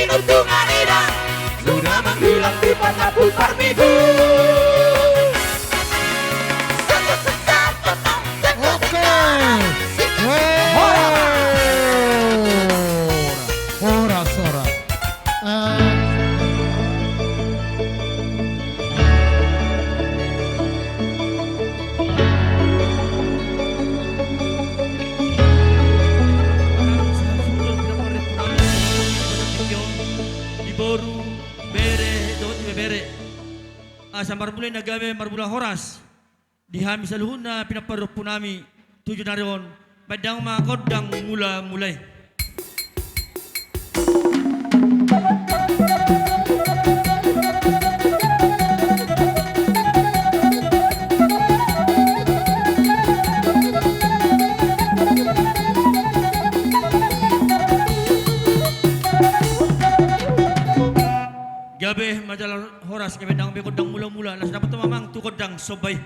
untung arena sudah menghilang di lampu parmiju. Oke. Horas. Sa marbulay na gabi, marbulang horas. Dihami sa luhun na pinaparup po nami. Tuyo na rin. Badang mga kodang mula-mulay. Gabi, madalang horas, kaya bedang kodang mula-mula. Nasa dapat tumamang tukodang sobay.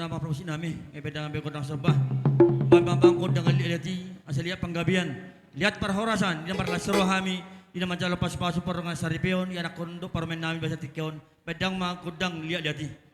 Promosi nami, bedang ambil kodang sobah. Bambang kodang liati, asal lihat penggabian. Lihat perhorasan, di nomor lasro kami, di nomor jalan pas-pasu perongan saripion, di anak kondo parmen nami bahasa tikion. Bedang mang kodang liati.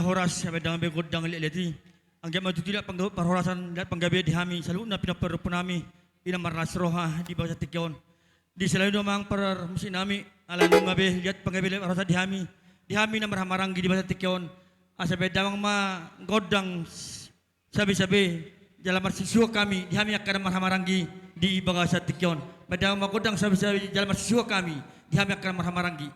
horas sa bedang begod dang leleti. Ang gamay tutila parhorasan lahat panggabi di hami sa luna pinaparupo nami inamar na sroha di bawat tikyon. Di selain domang parar musin nami ala nung gabi lihat panggabi parhorasan di hami na marhamaranggi di bawat tikyon. Asa bedang ma godang sabi-sabi jalan marsiswa kami di hami akan marhamaranggi di bawat tikyon. Bedang ma godang sabi-sabi jalan marsiswa kami di hami akan marhamaranggi.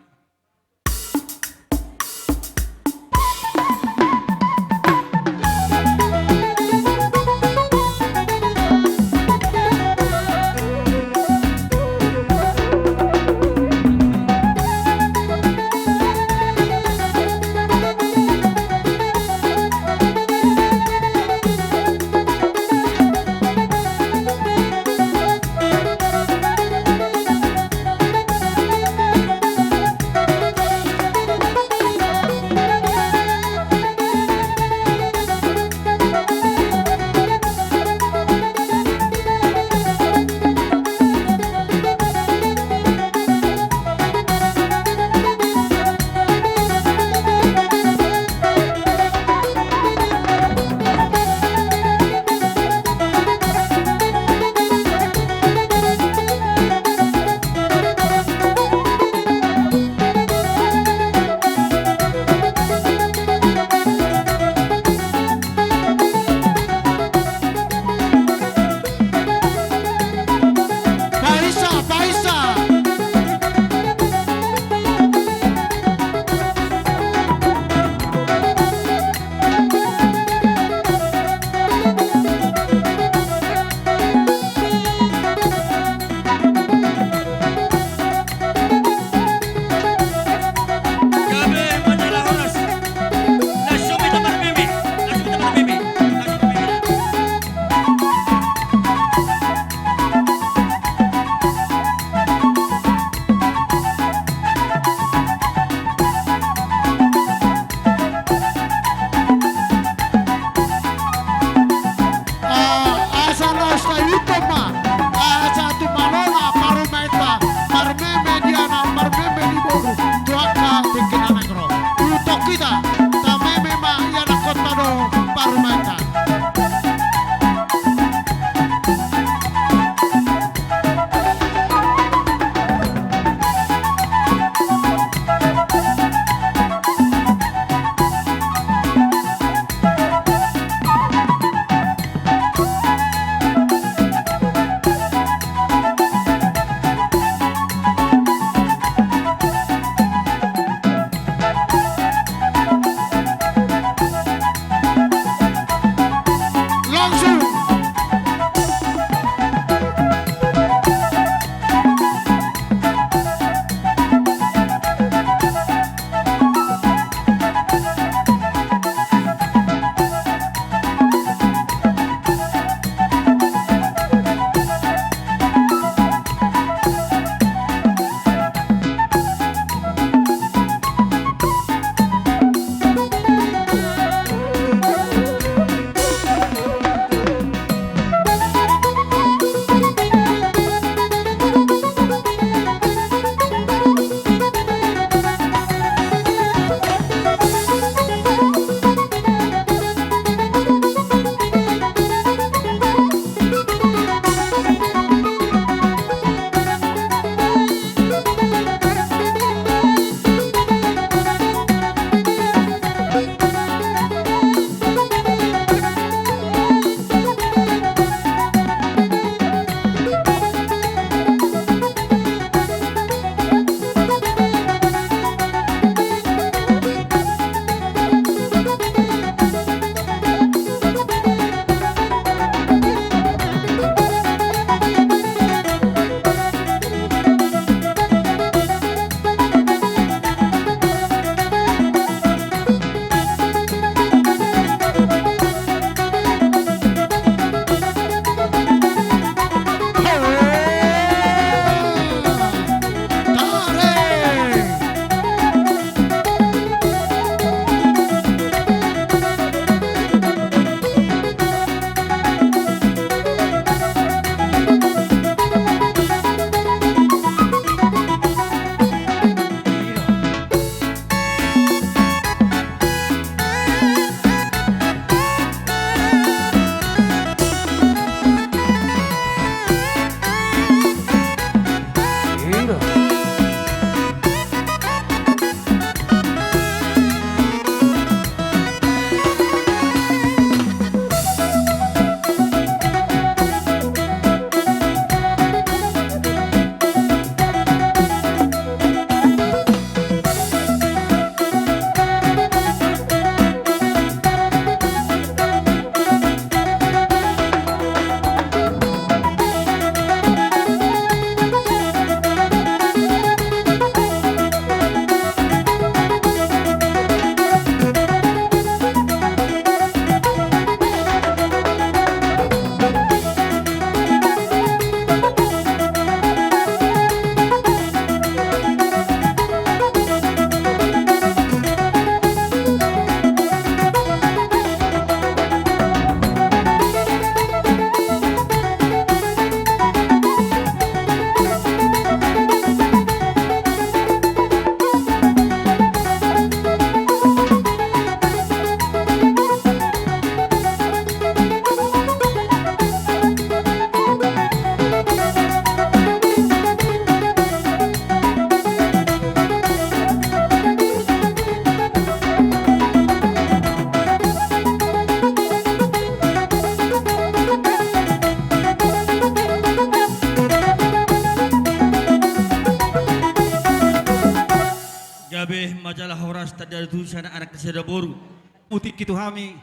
sedaboru. Utik kitu hami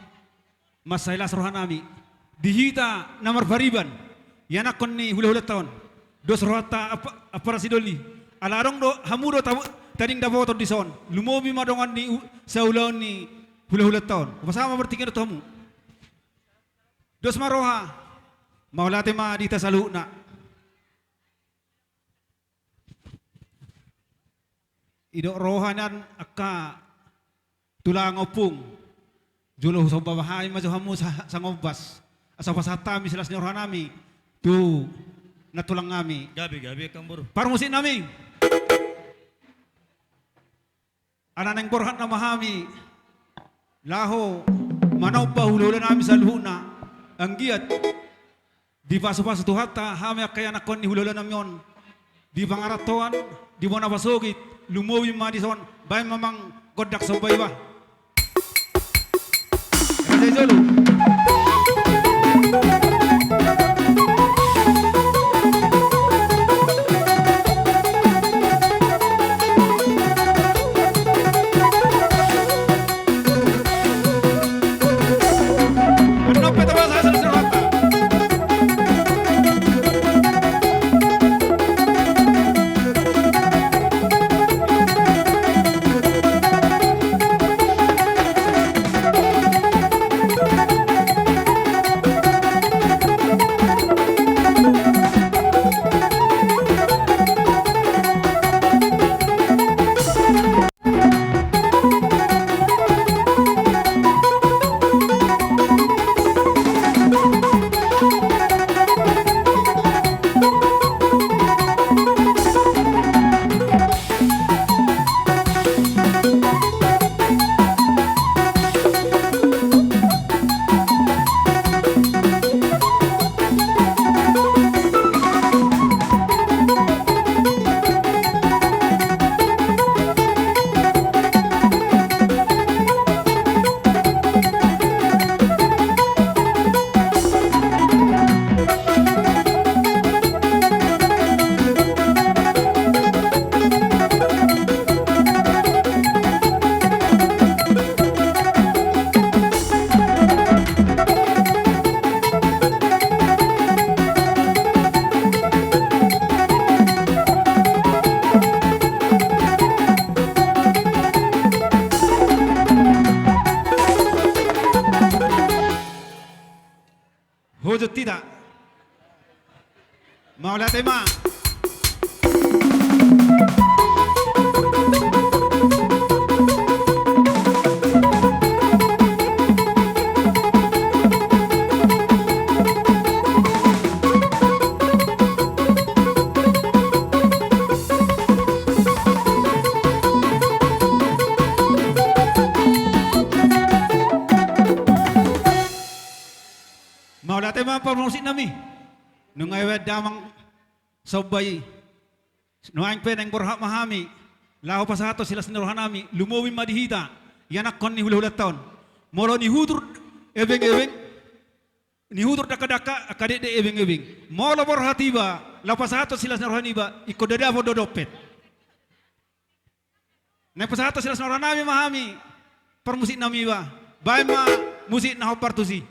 masailas rohanami dihita namar bariban yanakon ni hula-hula tahun dos rohata apa rasidoli alarong do hamudo tading dabotor di son lumobi madongan ni saulaon ni hula-hula tahun pasama bertingin tamu dos maroha maulate ma dita saluna idok rohanan akka tulang opung Julo sa babahay majo hamu sa ngobas. Asa pasata mi sila senyor nami. Tu natulang ngami. Gabi kambur. Parmusin nami. Ananeng borhat na mahami. Laho manaw pa hulula nami sa luhuna. Ang giat. Di paso-paso tuhata hami kaya nakon ni hulula namyon. Di pangaratoan, di mo napasugit. Lumowi madison. Bay mamang godak sa baywa. Solo. Hujud tidak. Maulah tema. Maulah tema promosi nami. Nungayawad damang sabay. Nuaing peneng borhak mahami. Lahu pasahato sila sinurhan nami. Lumawin madihita. Yanak kon ni hula-hula taon. Molo ni hudur ebeng-ebeng. Ni hudur daka-daka akadek de ebeng-ebeng. Molo borhak tiba. Lahu pasahato sila sinurhan iba. Iko dadavo dodopet. Nai pasahato sila sinurhan nami mahami. Permusik nami iba. Baik ma musik na hopartusi.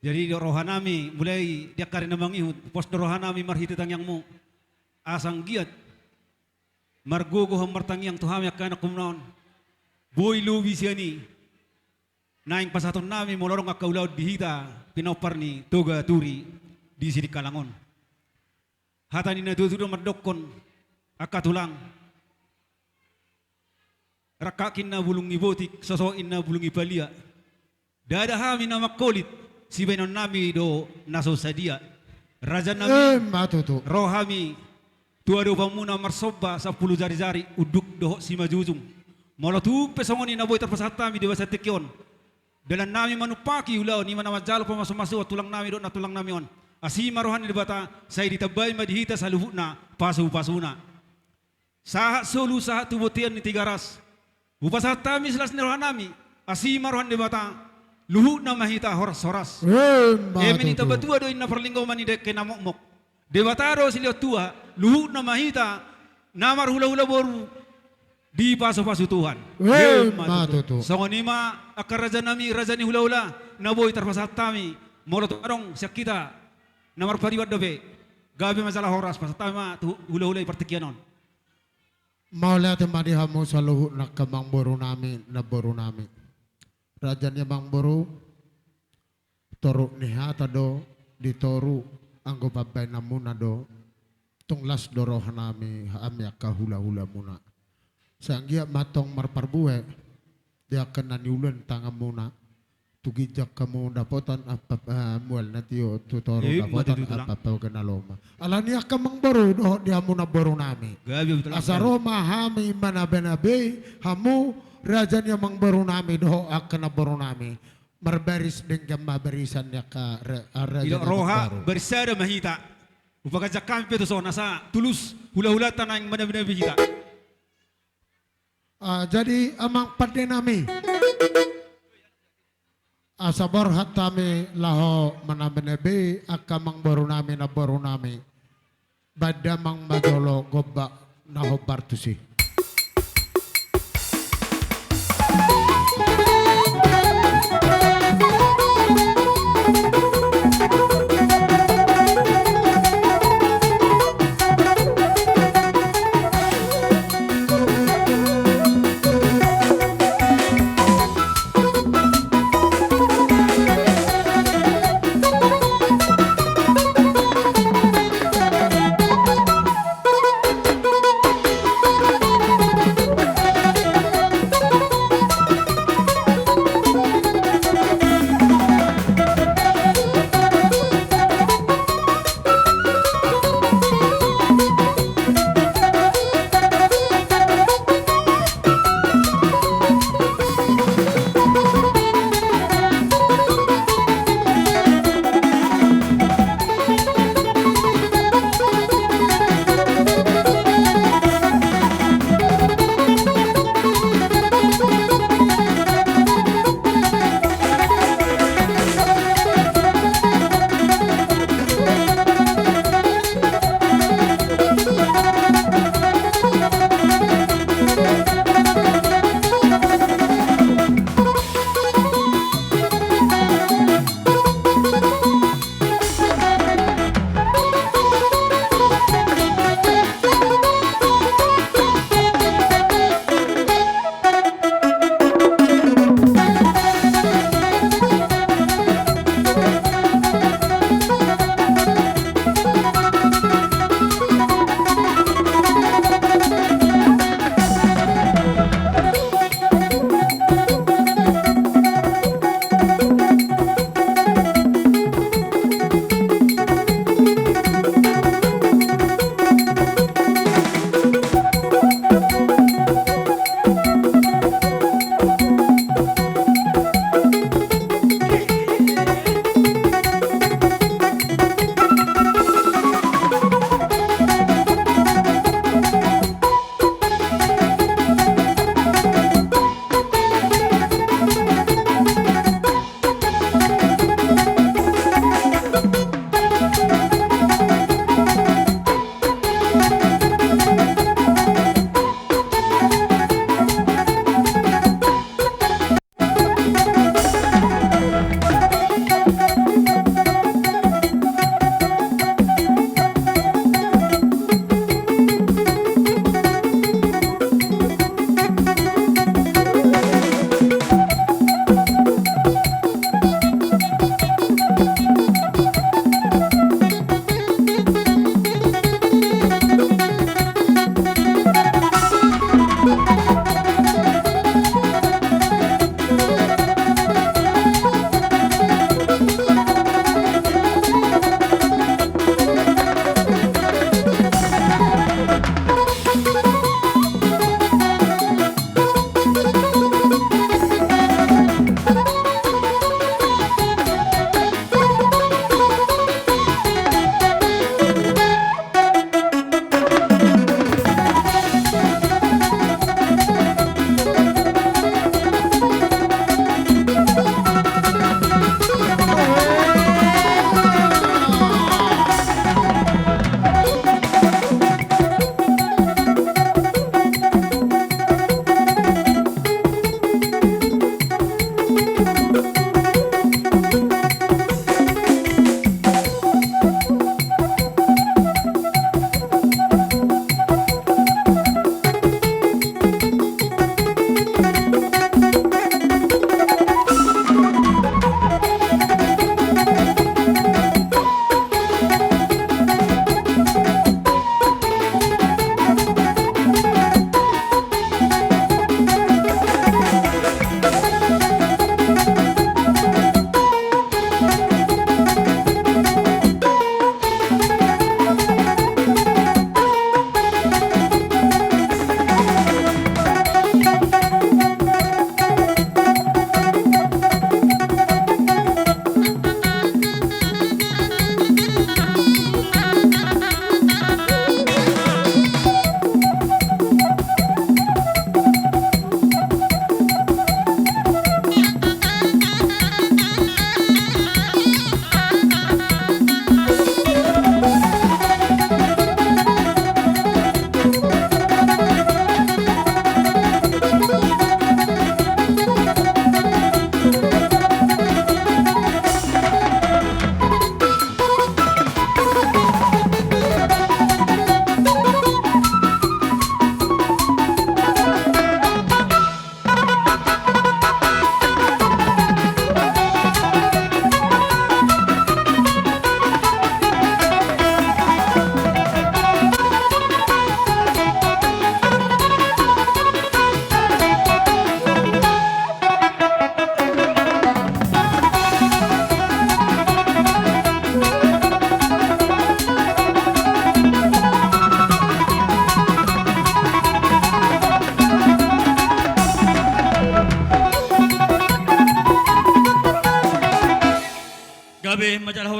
Jadi rohanami mulai dia karena mangihut pos rohanami marhititang yang mo asang giat margogo hamartang yang tuhami akana kumnaon boy lubi siani naing pasaton nami molorong akaulaw dihita pinopar ni toga turi di sini Kalangon hatani na dudu mardokon akatulang rakakin na bulung ibotik sosoin na bulung ibalia dada hami na makolit si benon nami do naso sadia raja nami Matutu. rohami tua do pamuna marsoba 10 jari-jari uduk do si majujung molotu pesongoni na boy terpasatami di basa tekyon dalam nami manupaki ulaw ni mana majalo pamasuk-masuk tulang nami do na tulang nami on asima rohani di bata saya ditabay madihita sa luhuna pasu-pasuna sahat solu sahat tubutian ni tigaras upasatami selas ni rohanami asima rohani di bata luhut na mahita horas-horas. Emen ita batua do inna perlinggaw manidek kena mokmok. Debataro silio tua luhut na mahita namar hula-hula boru di paso-paso Tuhan. Matutu. Songonima akar raja nami raja ni hula-hula naboy terpasat tami molo arong siak kita namar pariwad dobe gabi masalah horas pasat tama hula-hula pertikianon. Maulah temadihamu sa luhut na kamang boru nami na boru nami. Rajanya Bang Boru toru nihata do ditoru anggo babay na muna do tunglas dorohan nami haami akka hula-hula muna sanggia matong marparbue dia kena niulan tangan muna tugijak kamu dapotan apa mual natio tutoru dapotan apa kena loma alani akka Bang Boru do dia muna boru nami asaroma hami mana benabe hamu rajanya Mang Boru nami doho akana boru nami marbaris dengan mabarisan ya ka raja roha bersada mahita upaka jakampe to so nasa tulus hula-hula tanang mana-mana bihita jadi amang pade nami sabar hatami laho mana benebe akka Mang Boru nami na boru nami badamang madolo gobba naho bartusi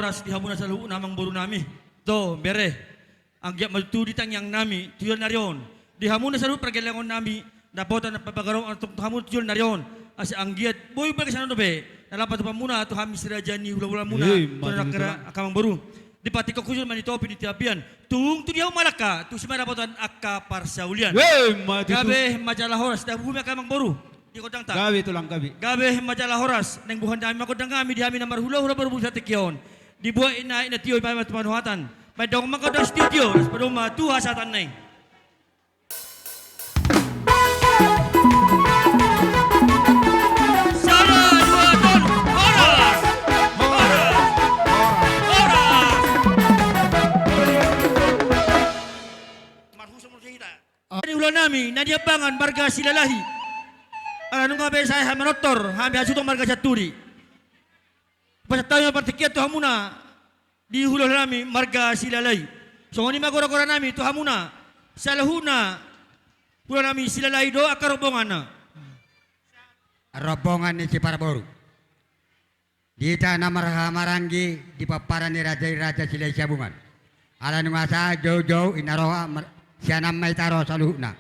horas di hamuna sa luho namang buru nami. To, bere. Ang giyak matudi yang nami, tuyon na riyon. Di hamuna sa luho pergelangon nami, dapat na papagaraw ang hamuna tuyon na riyon. As ang giat, boy ba kasi ano be? Nalapat pa muna, to hamis raja ni hula-hula muna. To nakara akamang buru. Di pati ko kusun manitopi di tiapian. Tung tu dia malaka, tu semua dapatan akka parsaulian. Gabe majalah horas, dah bumi akamang buru. Di kodang tak. Gabi tulang gabi. Gabe majalah horas, neng buhan dami makodang kami di kami namar hula-hula baru busa tikion. Dibuat ina tio pa manuhatan. May dong makodang studio, nas padoma tu hasatan neng. Ini ulah nami, nadia bangan marga silalahi. Anu ngabe saya manotor, hambi asutong marga jaturi. Pas tayo partikiat tu hamuna di ulah nami marga silalahi. So ni magora-gora nami tu hamuna salahuna ulah nami silalahi do akarobongan. Rombongan ni Ciparboru. Di tanah maranggi di paparan ni raja Silai Sabungan. Ala nungasa jauh-jauh inaroha sianam may taro sa luhuna.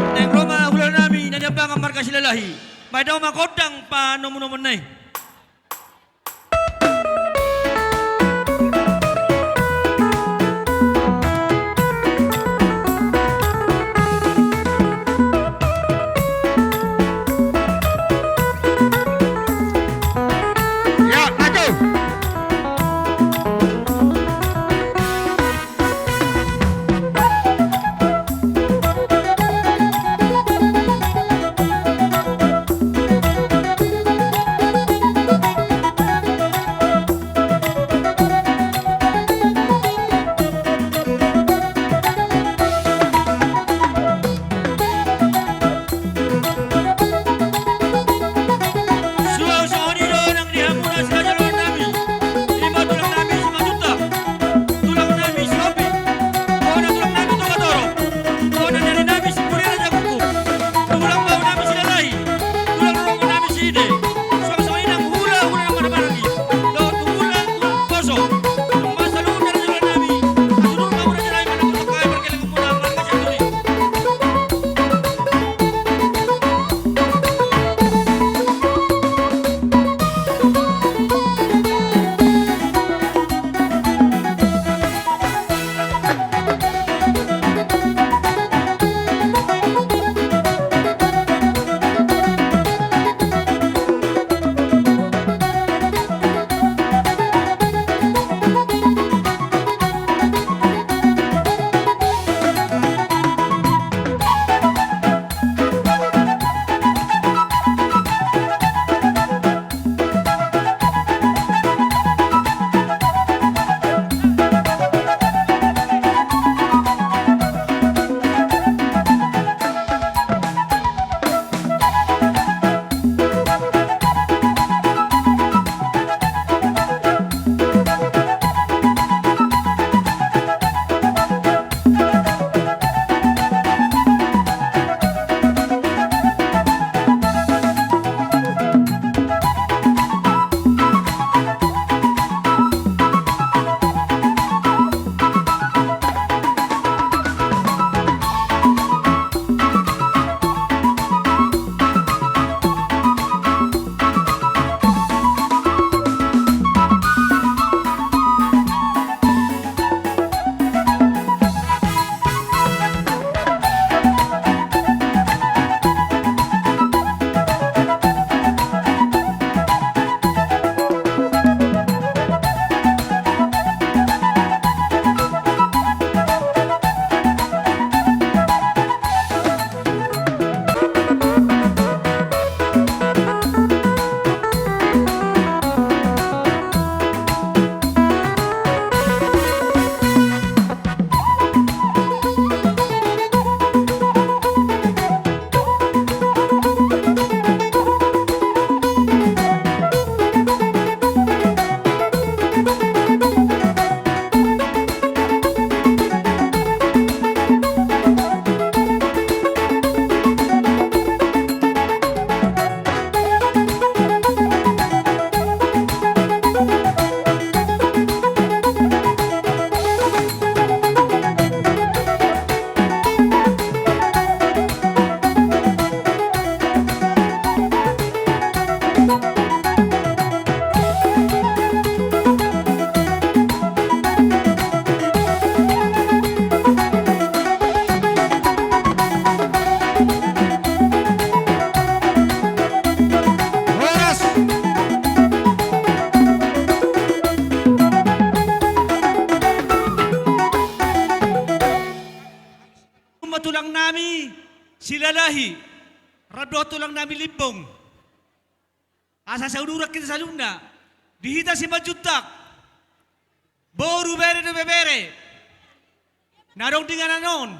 Neng Roma ulah nami nanyabang ang marga silalahi. May daw makodang pa nomo-nomo nay. Mardoto lang namin limbong. Asa sa unurak kita sa luna. Dihita si Majutak. Boru bere do bebere. Narong dengan anon.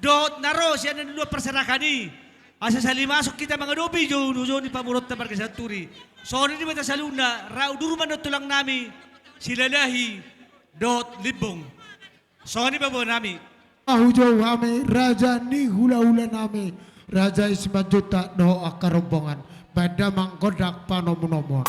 Dot naro siya na dulu perserakani. Asa sa limasok kita mga dobi jo ni pamurot na barka sa turi. So ni mata sa luna rau duruman do tulang nami silalahi dot limbong. So ni babo nami. Ahujo kami raja ni hula-hula nami raja Ismajuta doh akarombongan pada mangkodak panomunomon.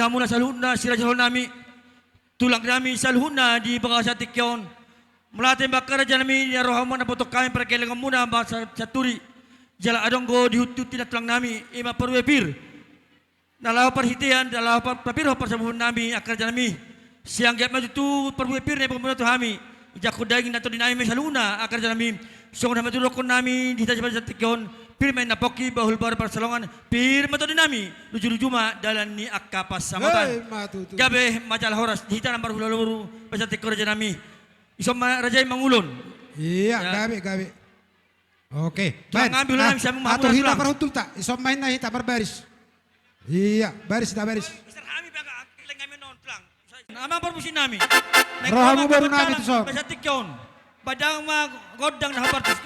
hamuna salhuna sirajul nami tulang nami salhuna di bangsa tikyon melatih bakar janami ya rohamuna potok kami perkelengan muna bahasa saturi jala adonggo dihutu tidak tulang nami ima perwepir nalah perhitian dalah papiro persabuhan nami akar janami siang giat maju tu perwepir ne pemuda tu hami jakku daging nato dinami salhuna akar janami song nama tu rokon nami di tajam tikyon pir main napoki bahul bar persalongan pir mato dinami luju juma dalan ni akka pasamatan gabe macal horas di tanam baru lalu bahasa tikor janami isom rajai mangulun Iya, Ya. gabe. Oke, Jangan ambil lang, siya mong Atur mahulas hita lang. parhutul ta. Isom main na hita barbaris. Iya, baris ta baris. Isar kami baga kilang kami non lang. Amang permusin nami. Rohamu baru nami tu, Sob. Bahasa tikyon. Badang ma godang na habartus.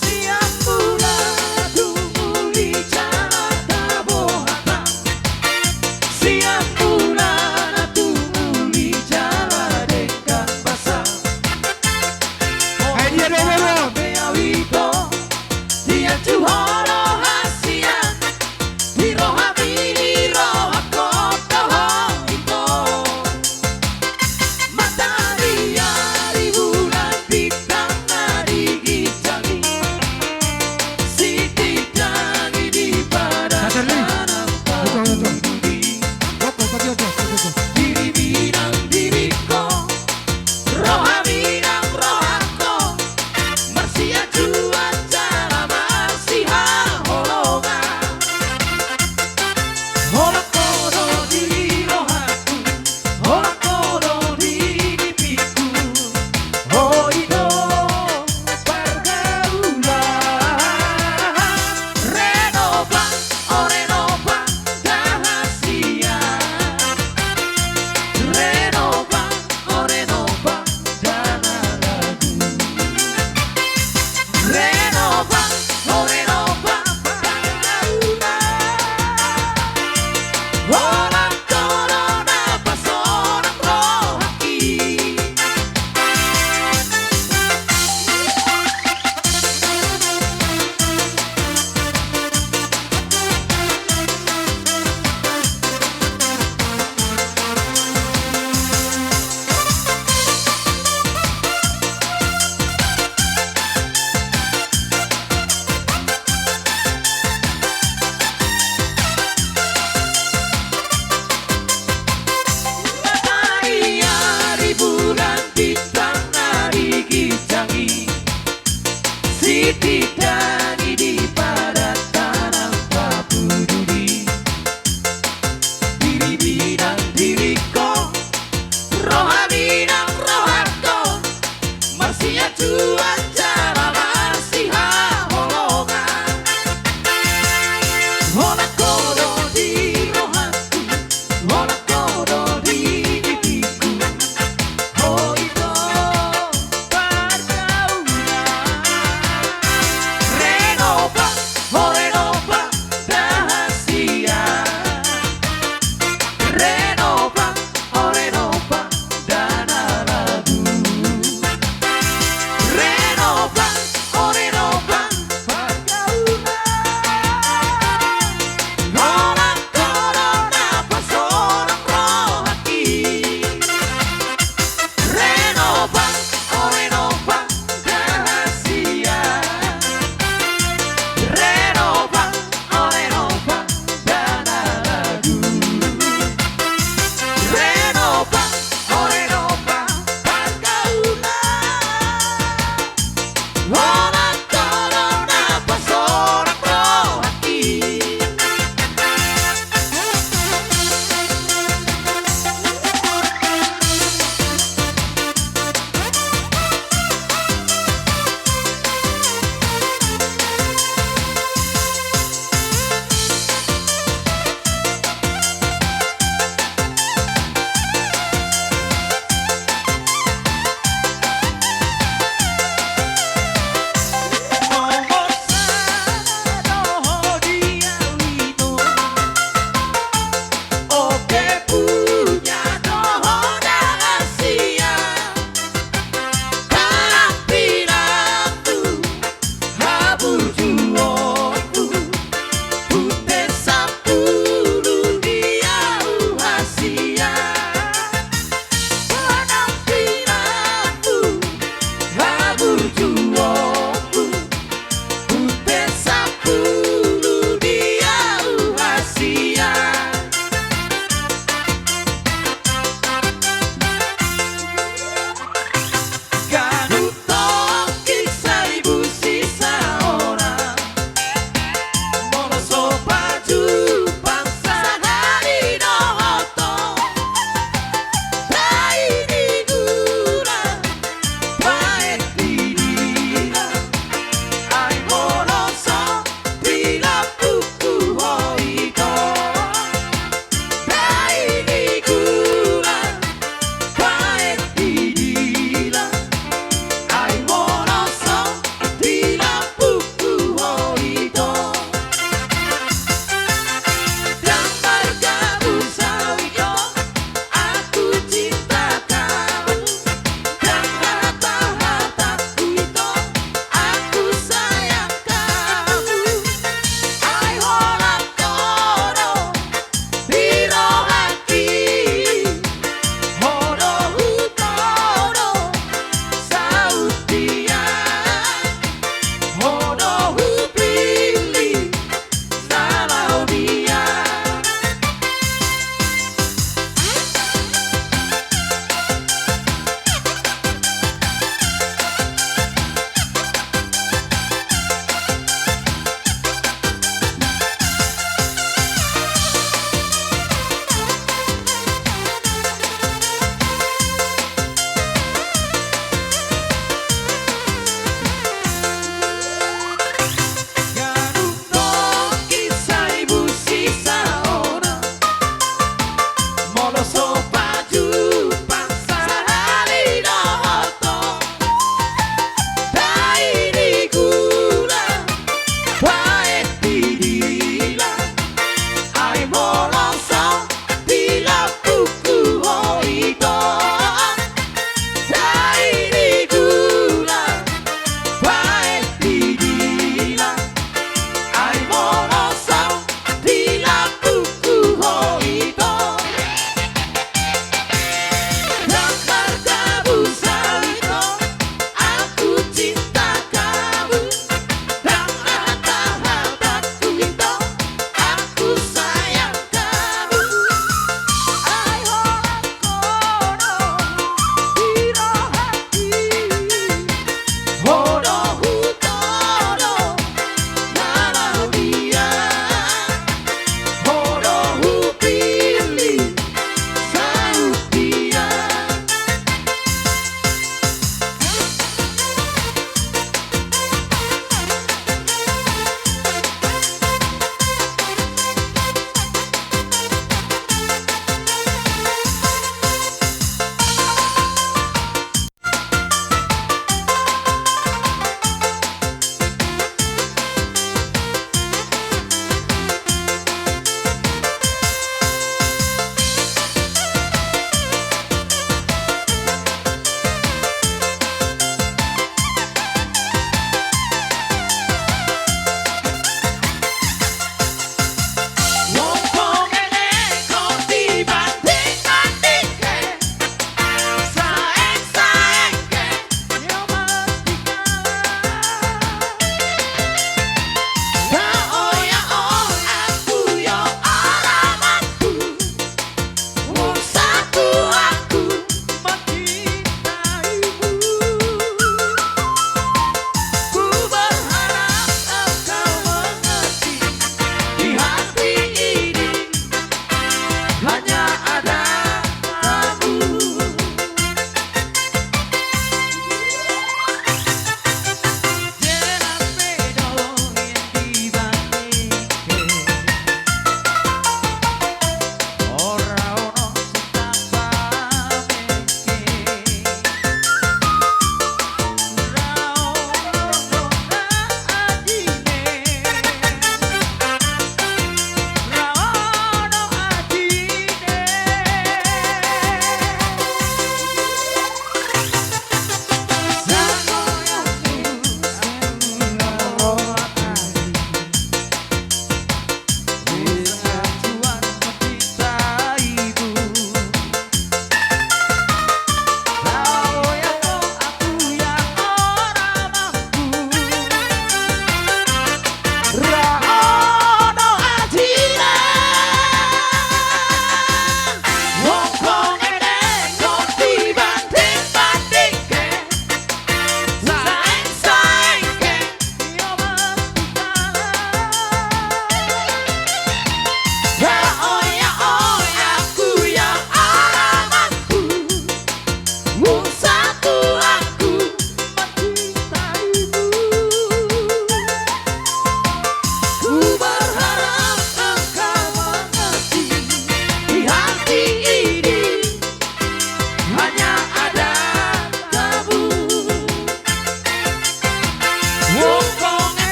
Sia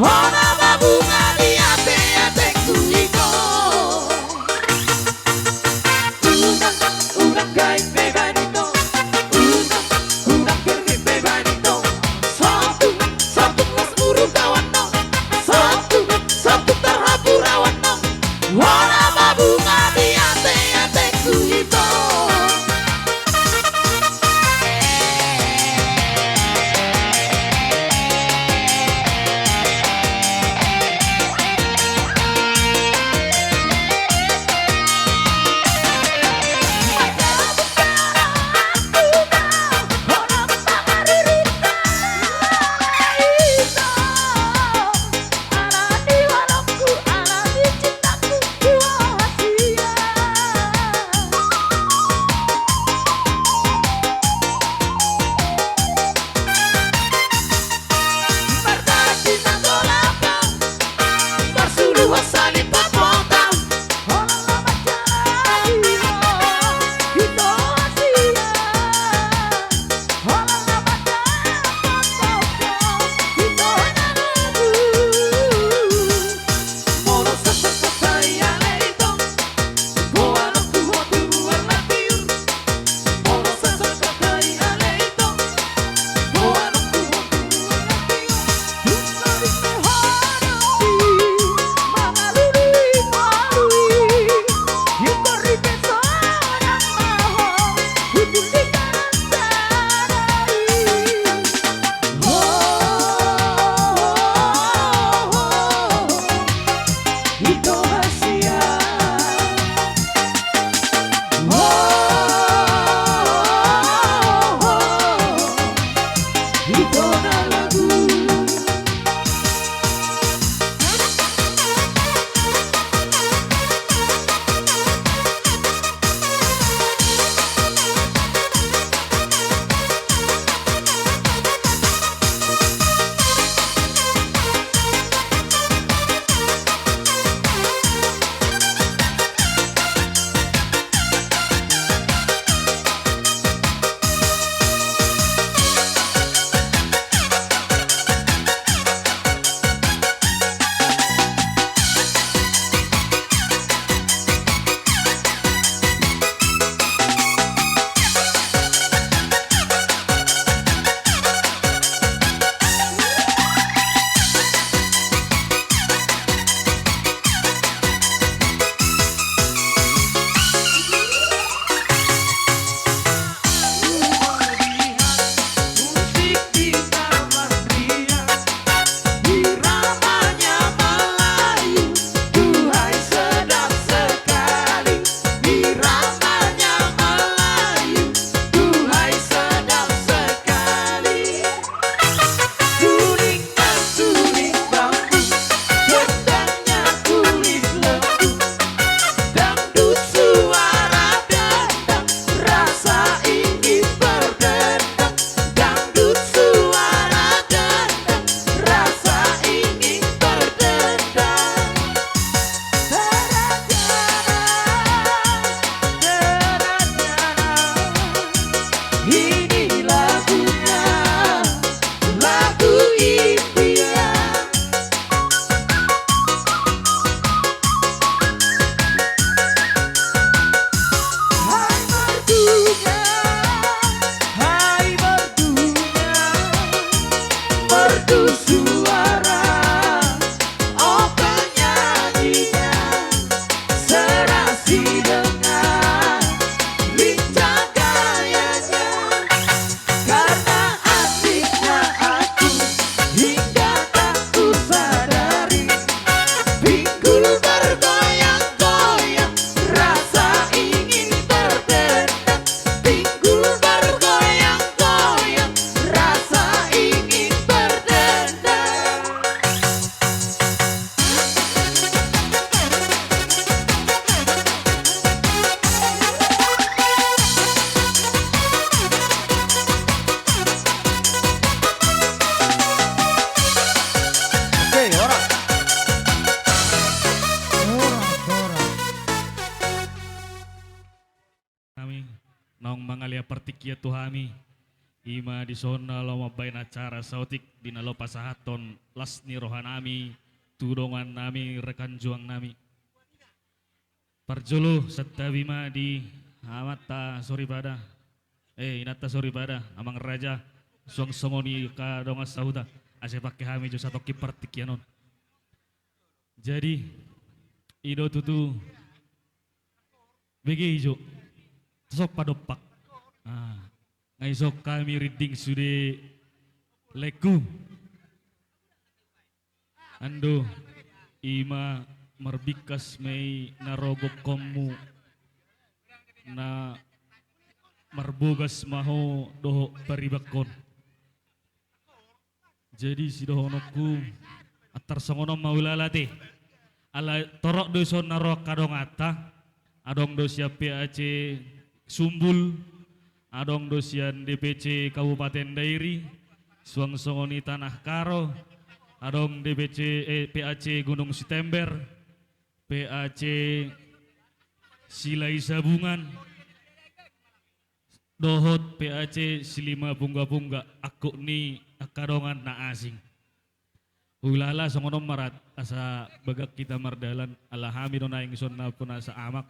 Wana mabunga di ate-ateku iko. Udang gaib bebanito. Udang kerip bebanito. Satu kelas buru kawan no. Satu terhabu rawan no. Wana mabunga di ate-ateku iko. Naong mangalia partikia tuhami Ima di sona lo mabain acara sautik dinalo pasahaton lasni rohanami tudongan nami rekan juang nami. Parjolo satabima di amata sori pada inata sori pada amang raja suang songoni ka donga sauda ase pakai hami jo satoki partikianon. Jadi ido tutu bege ijo sok padopak. Ngaisok kami reading sude leku. Ando ima marbikas may narogok komu na marbogas maho doho paribakon. Jadi si dohonoku atar songono maulalate ala torok do son narok kadong ata adong do siap PAC Sumbul adong dosian DPC Kabupaten Dairi, suang songoni Tanah Karo, adong PAC Gunung Sitember, PAC Silai Sabungan, dohot PAC Silima Pungga-Pungga, aku ni akadongan na asing. Ulala songono marat asa bagak kita mardalan alahami dona ing sonna pun asa amak.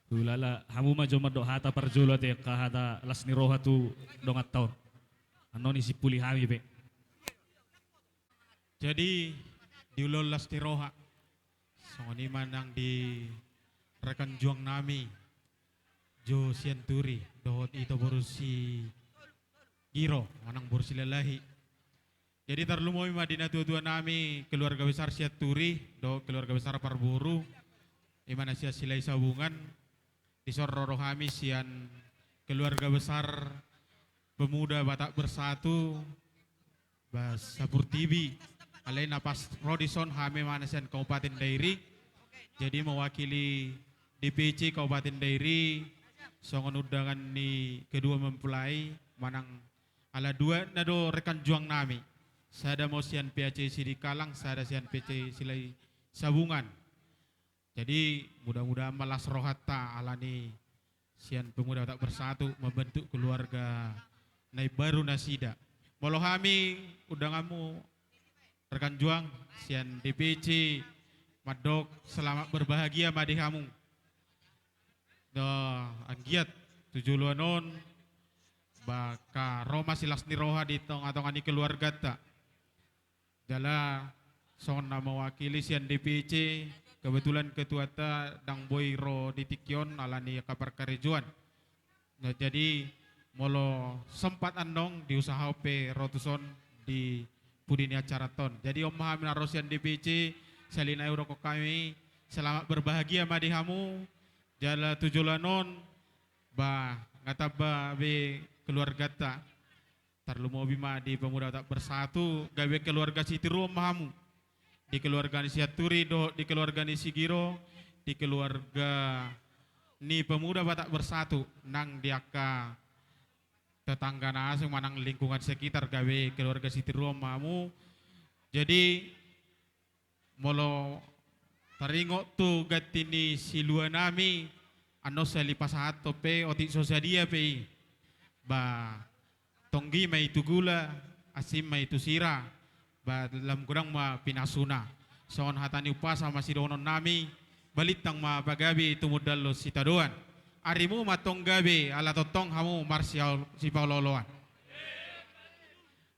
Ulala hamu mah joma do hata parjolo te ka hata lasni roha tu dongat taon. Ano ni si puli hami pe. Jadi diulol lasni roha. Songoni manang di rekan juang nami Jo Sianturi dohot ito borusi Giro manang borusi lelahi. Jadi tarlumoy madina tua-tua nami keluarga besar Sianturi do keluarga besar Parburu imana sia Silai Sabungan Isor rohami sian keluarga besar pemuda Batak Bersatu Bas Sapur TV alain napas Rodison hame manasian Kabupaten Dairi jadi mewakili DPC Kabupaten Dairi songon undangan ni kedua mempelai manang ala dua nado rekan juang nami sada mau sian PAC Sidikalang sada sian PC Silai Sabungan. Jadi mudah-mudahan malas rohata alani sian pemuda Batak Bersatu membentuk keluarga nai baru nasida. Molo kami undanganmu rekan juang sian DPC Madok selamat berbahagia madi kamu. Do anggiat 7 luanon baka Roma silasni roha di tong-tongani keluarga ta. Jala sona mewakili sian DPC kebetulan ketua ta dang boy ro ditikyon alani kabar karejuan. Nah, jadi molo sempat andong diusaha pe rotuson di pudini acara ton. Jadi om mahamin arosian DPC salina euro ko kami selamat berbahagia madi kamu jala 7 lanon ba ngataba be keluarga ta tarlumo bima di pemuda tak bersatu gawe keluarga sitiru mahamu di keluarga ni Siaturi do di keluarga ni Sigiro di keluarga ni pemuda Batak Bersatu nang diaka tetangga nasing manang lingkungan sekitar gawe keluarga Sitiru mamu jadi molo taringo tu gatini silua nami ano sali pasahat pe otik sosadia pe ba tonggi mai tu gula asim mai tu sira ba dalam kurang ma pinasuna son hatani upasa masih donon nami balitang ma bagabi tumudal lo sitadoan arimu matong gabe ala totong hamu marsial si pauloloan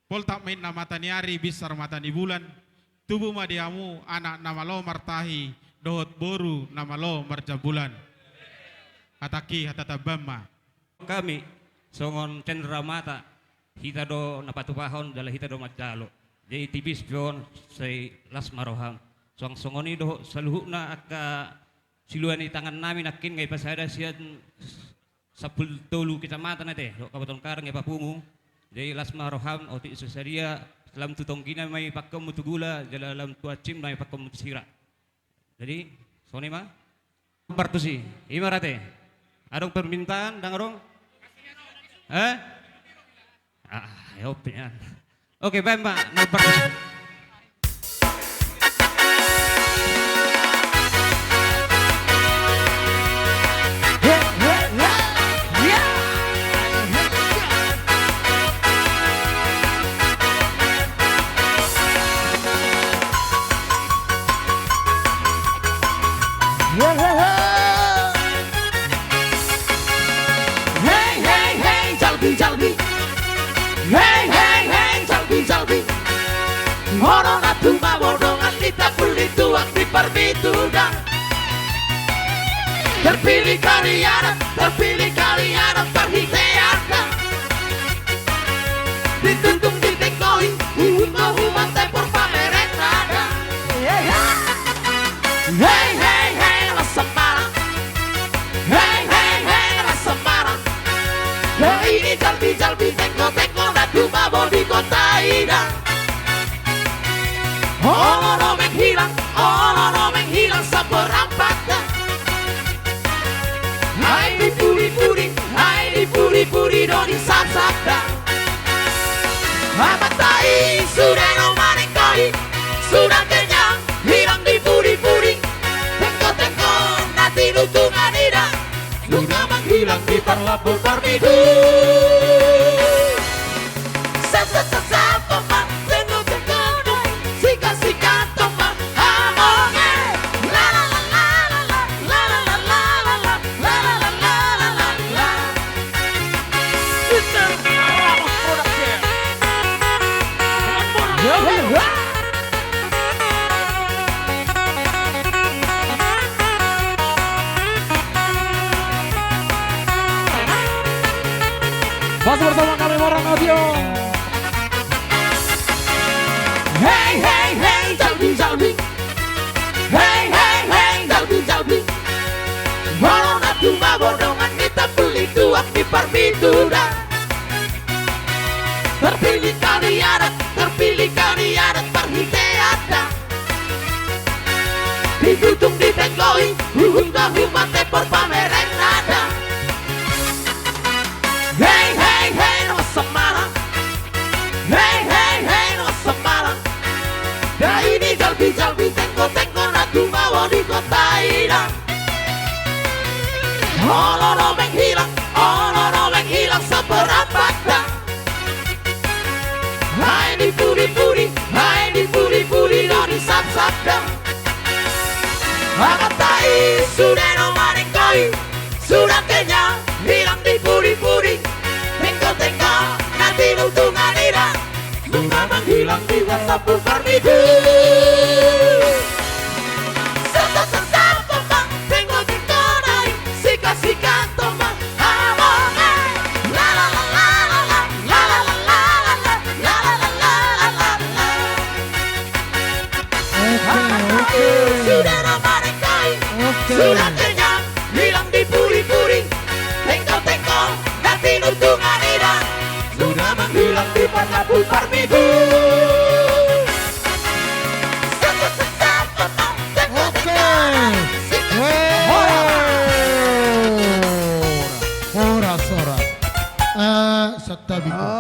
pol tak main nama tani ari bisar matani bulan tubuh madiamu anak nama lo martahi dohot boru nama lo marjabulan hataki hatatabama kami songon cendera mata hita do napatupahon dala hita do matjalo jadi tipis pion say las maroham song songoni do saluhuna aka siluani tangan nami nakin ngay pasada siyan 10 kecamatan nate do kabupaten Karang ngay papungu jadi las maroham oti susaria dalam tutong gina may pakam mutugula dalam tuacim may pakam mutusira jadi soni ma partusi imarate adong permintaan dangarong ayo pian oke baik mbak nomor terpilih kalian terhiteata. Ditutung ditekoi, umat tempur pameren nada. Hey hey hey la Semarang, hey hey hey la Semarang. Ya ini jalbi tengko nadu mabok di kota Ida. Ono menghilang saperampat. Hai di puri doni sabda. Amatai sudah no manengkoi, sudah kenyang hilang di puri. Tengko nanti lutungan ida, sudah menghilang di parlapur parmidu. Sapa tengok doi, sika toma amonge. La la la la la la la la la la la la la la la la. Mr. Ramos Production. Masih bersama kami Morang Audio. Hey hey hey jalbi. Hey hey hey jalbi. Walau natu mabodongan kita beli tuak di parmitura. Terpilih kalian terhiteata. Ditutung ditekoi, umat tempur pameren nada. Hey hey hey no Semarang, hey hey hey no Semarang. Dah ini jalbi tengko nadu bawa di kota Ida. Ono menghilang seperempat. Hai di puri doni sabda. Amatai sudah no manengkoi, sudah kenyang hilang di puri. Tengko nanti lutungan ida, sudah menghilang di sapur parmidu. Sapa tengok doi, sika toma amonge. La la la la la la la la la la la la la la la. Sudah no manengkoi, sudah kenyang hilang di puri. Tengko nanti lutungan ida, sudah menghilang di parlapur parmidu. Sakta Biko.